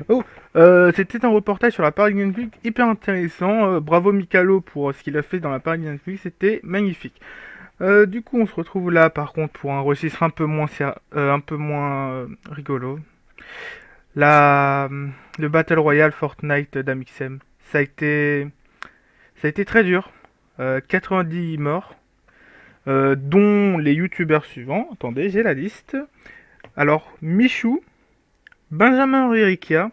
Oh, c'était un reportage sur la Paris Games Week hyper intéressant. Bravo Mikalo pour ce qu'il a fait dans la Paris Games Week, c'était magnifique. Du coup, on se retrouve là par contre pour un registre un peu moins rigolo. La, le Battle Royale Fortnite d'Amixem. Ça a été très dur. 90 morts, dont les youtubeurs suivants. Attendez, j'ai la liste. Alors, Michou, Benjamin Ririkia,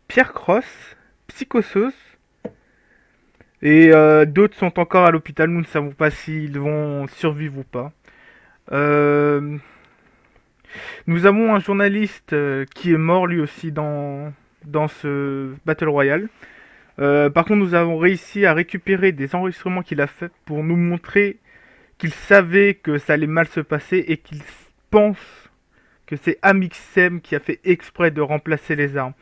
Pierre Cross, Psychosos, et d'autres sont encore à l'hôpital. Nous ne savons pas s'ils vont survivre ou pas. Euh, Nous avons un journaliste qui est mort lui aussi dans ce Battle Royale. Par contre, nous avons réussi à récupérer des enregistrements qu'il a fait pour nous montrer qu'il savait que ça allait mal se passer et qu'il pense que c'est Amixem qui a fait exprès de remplacer les armes.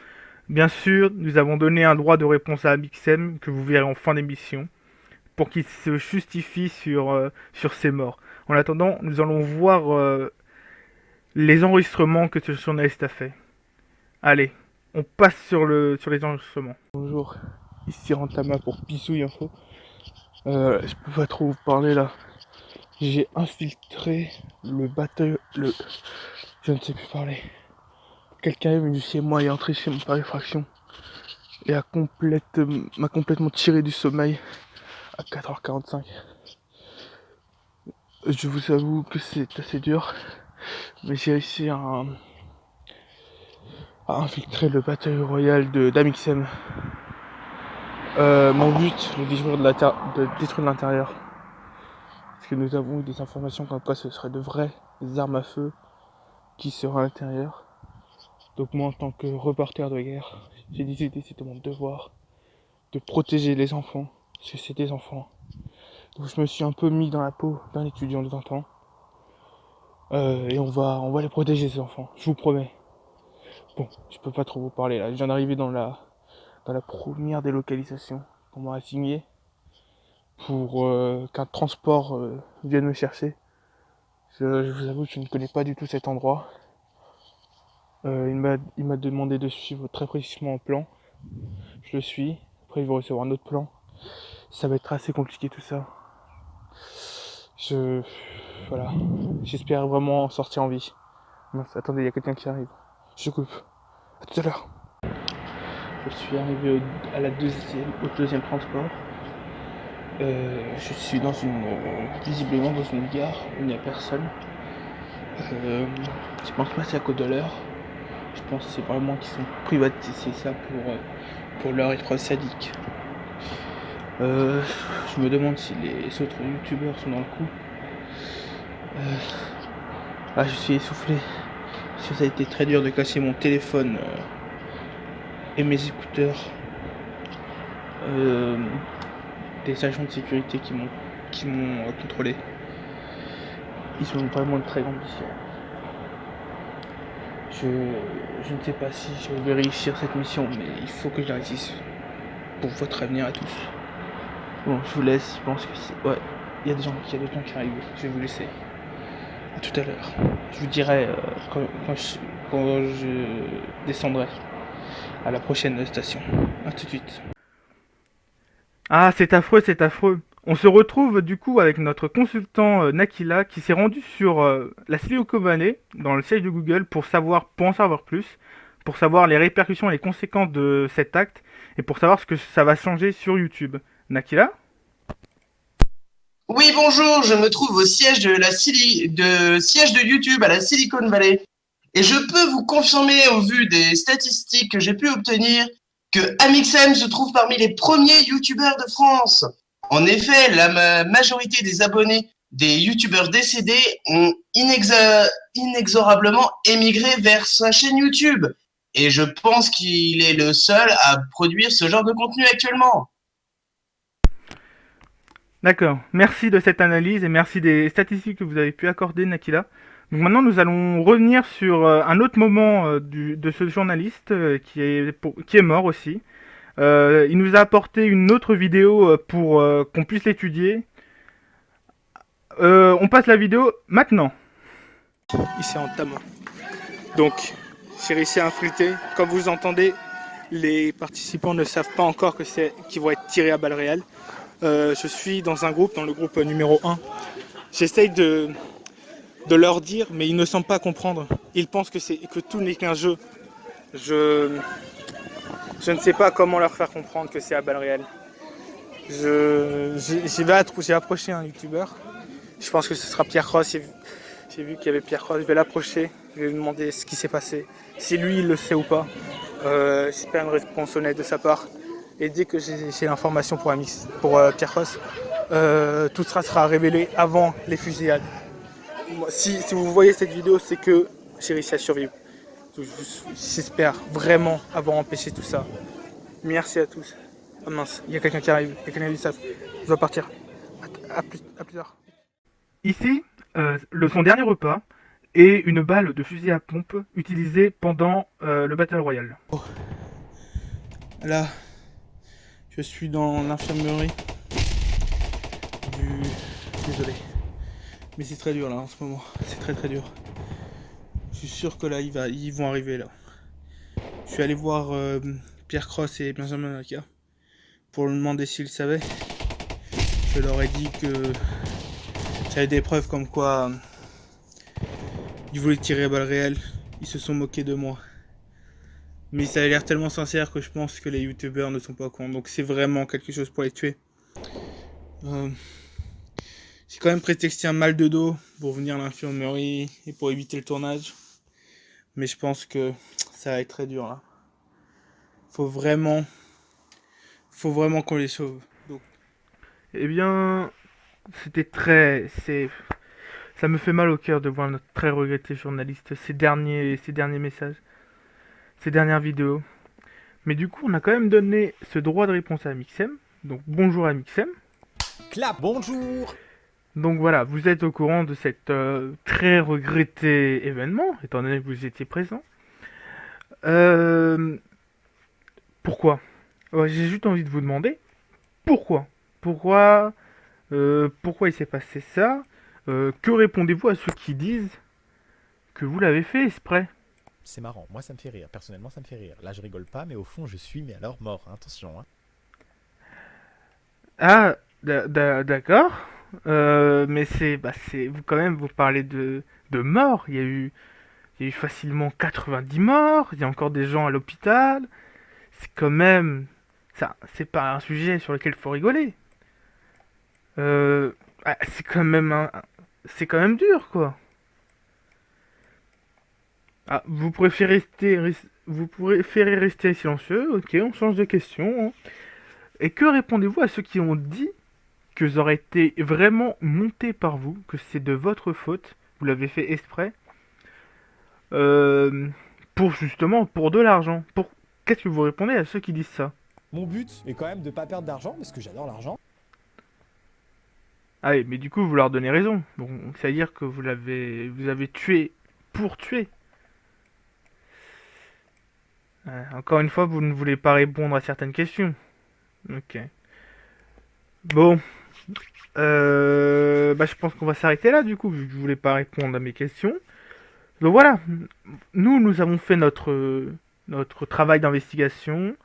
Bien sûr, nous avons donné un droit de réponse à Amixem que vous verrez en fin d'émission pour qu'il se justifie sur ses morts. En attendant, nous allons voir les enregistrements que ce journaliste a fait. Allez, on passe sur les enregistrements. Bonjour, ici Rantama pour Pissouille Info. Je peux pas trop vous parler là. J'ai infiltré le bateau. Je ne sais plus parler. Quelqu'un est venu chez moi et est entré chez moi par effraction et m'a complètement tiré du sommeil à 4h45. Je vous avoue que c'est assez dur, mais j'ai réussi à infiltrer le bataillon royal d'Amixem. Mon but, de détruire l'intérieur. Parce que nous avons eu des informations comme quoi ce serait de vraies armes à feu qui seraient à l'intérieur. Donc moi, en tant que reporter de guerre, j'ai décidé, c'était mon devoir, de protéger les enfants, parce que c'est des enfants. Donc je me suis un peu mis dans la peau d'un étudiant de 20 ans. Et on va les protéger ces enfants, je vous promets. Bon, je peux pas trop vous parler là, je viens d'arriver dans la première délocalisation qu'on m'a assignée pour qu'un transport vienne me chercher. Je vous avoue que je ne connais pas du tout cet endroit. Il m'a demandé de suivre très précisément un plan. Je le suis. Après, il va recevoir un autre plan. Ça va être assez compliqué tout ça. Voilà. J'espère vraiment en sortir en vie. Mince, attendez, il y a quelqu'un qui arrive. Je coupe. À tout à l'heure. Je suis arrivé au deuxième transport. Je suis visiblement dans une gare où il n'y a personne. Je pense pas que c'est à cause de l'heure. Je pense que c'est vraiment qu'ils ont privatisé ça pour leur être sadique. Je me demande si les autres youtubeurs sont dans le coup. Je suis essoufflé. Parce que ça a été très dur de casser mon téléphone et mes écouteurs. Des agents de sécurité qui m'ont contrôlé. Ils ont vraiment une très grande mission. Je ne sais pas si je vais réussir cette mission, mais il faut que je la réussisse. Pour votre avenir à tous. Bon, je vous laisse, je pense que c'est... Ouais, il y a d'autres gens qui arrivent, je vais vous laisser. À tout à l'heure. Je vous dirai quand je descendrai à la prochaine station. À tout de suite. Ah, c'est affreux, c'est affreux. On se retrouve du coup avec notre consultant Nakila qui s'est rendu sur la Silicon Valley, dans le siège de Google, pour en savoir plus, pour savoir les répercussions et les conséquences de cet acte, et pour savoir ce que ça va changer sur YouTube. Nakila? Oui, bonjour, je me trouve au siège siège de YouTube à la Silicon Valley. Et je peux vous confirmer, au vu des statistiques que j'ai pu obtenir, que Amixem se trouve parmi les premiers YouTubeurs de France. En effet, la majorité des abonnés des YouTubeurs décédés ont inexorablement émigré vers sa chaîne YouTube. Et je pense qu'il est le seul à produire ce genre de contenu actuellement. D'accord. Merci de cette analyse et merci des statistiques que vous avez pu accorder, Nakila. Donc maintenant, nous allons revenir sur un autre moment de ce journaliste qui est mort aussi. Il nous a apporté une autre vidéo pour qu'on puisse l'étudier. On passe la vidéo maintenant. Ici en Tama. Donc, j'ai réussi à infiltrer. Comme vous entendez, les participants ne savent pas encore qu'ils vont être tirés à balles réelles. Je suis dans un groupe, dans le groupe numéro 1. J'essaye de leur dire, mais ils ne semblent pas comprendre. Ils pensent que tout n'est qu'un jeu. Je ne sais pas comment leur faire comprendre que c'est à balles réelles. J'ai approché un youtubeur. Je pense que ce sera Pierre Cross. J'ai vu qu'il y avait Pierre Cross. Je vais l'approcher. Je vais lui demander ce qui s'est passé. Si lui, il le sait ou pas. J'espère une réponse honnête de sa part. Et dès que j'ai l'information pour Pierre Cross, tout ça sera révélé avant les fusillades. Si vous voyez cette vidéo, c'est que j'ai réussi à survivre. J'espère vraiment avoir empêché tout ça. Merci à tous. Oh mince, il y a quelqu'un qui arrive. Il y a quelqu'un qui savent. Je dois partir. À plus tard. Ici, son dernier repas est une balle de fusil à pompe utilisée pendant le Battle Royale. Oh. Là, je suis dans l'infirmerie du... Désolé. Mais c'est très dur là en ce moment. C'est très dur. Je suis sûr que là, ils vont arriver là. Je suis allé voir Pierre Cross et Benjamin Naka pour leur demander s'ils savaient. Je leur ai dit que j'avais des preuves comme quoi ils voulaient tirer à balles réelles. Ils se sont moqués de moi. Mais ça a l'air tellement sincère que je pense que les youtubeurs ne sont pas au courant. Donc c'est vraiment quelque chose pour les tuer. J'ai quand même prétexté un mal de dos pour venir à l'infirmerie et pour éviter le tournage. Mais je pense que ça va être très dur là. Faut vraiment qu'on les sauve. Donc... Eh bien, ça me fait mal au cœur de voir notre très regretté journaliste, ces derniers messages, ces dernières vidéos. Mais du coup, on a quand même donné ce droit de réponse à Amixem. Donc bonjour Amixem. Clap, bonjour. Donc voilà, vous êtes au courant de cet très regretté événement, étant donné que vous étiez présent. Pourquoi ? J'ai juste envie de vous demander pourquoi il s'est passé ça. Que répondez-vous à ceux qui disent que vous l'avez fait exprès ? C'est marrant, moi ça me fait rire, personnellement ça me fait rire. Là je rigole pas, mais au fond je suis, mais alors mort, hein. Attention. Hein. Ah, d'accord. Mais vous quand même, vous parlez de morts. Il y a eu facilement 90 morts. Il y a encore des gens à l'hôpital. C'est quand même, ça, c'est pas un sujet sur lequel il faut rigoler. C'est quand même dur, quoi. Ah, vous préférez rester silencieux. Ok, on change de question. Hein. Et que répondez-vous à ceux qui ont dit que ça aurait été vraiment monté par vous, que c'est de votre faute, vous l'avez fait exprès, pour de l'argent. Qu'est-ce que vous répondez à ceux qui disent ça ? Mon but est quand même de pas perdre d'argent, parce que j'adore l'argent. Ah oui, mais du coup vous leur donnez raison. Bon, c'est-à-dire que vous avez tué pour tuer. Encore une fois, vous ne voulez pas répondre à certaines questions. Ok. Bon, je pense qu'on va s'arrêter là du coup, vu que je voulais pas répondre à mes questions. Donc voilà, nous avons fait notre travail d'investigation.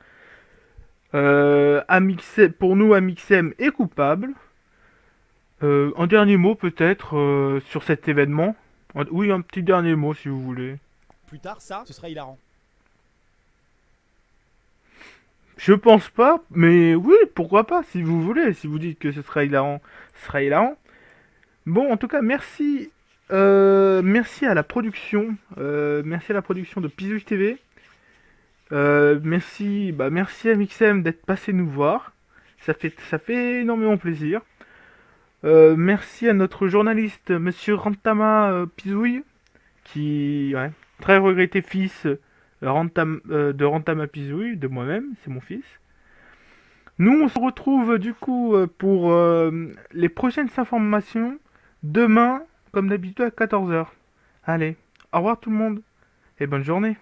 Pour nous, Amixem est coupable. Un dernier mot peut-être sur cet événement. Oui, un petit dernier mot si vous voulez. Plus tard, ça, ce sera hilarant. Je pense pas, mais oui, pourquoi pas, si vous voulez. Si vous dites que ce sera hilarant, ce sera hilarant. Bon, en tout cas, merci à la production. Merci à la production de Pizouille TV. Merci à Mixem d'être passé nous voir. Ça fait énormément plaisir. Merci à notre journaliste, monsieur Rantama Pizouille, qui, très regretté fils de Rantama Pizouille, de moi-même, c'est mon fils. Nous, on se retrouve du coup pour les prochaines informations demain, comme d'habitude, à 14h. Allez, au revoir tout le monde, et bonne journée.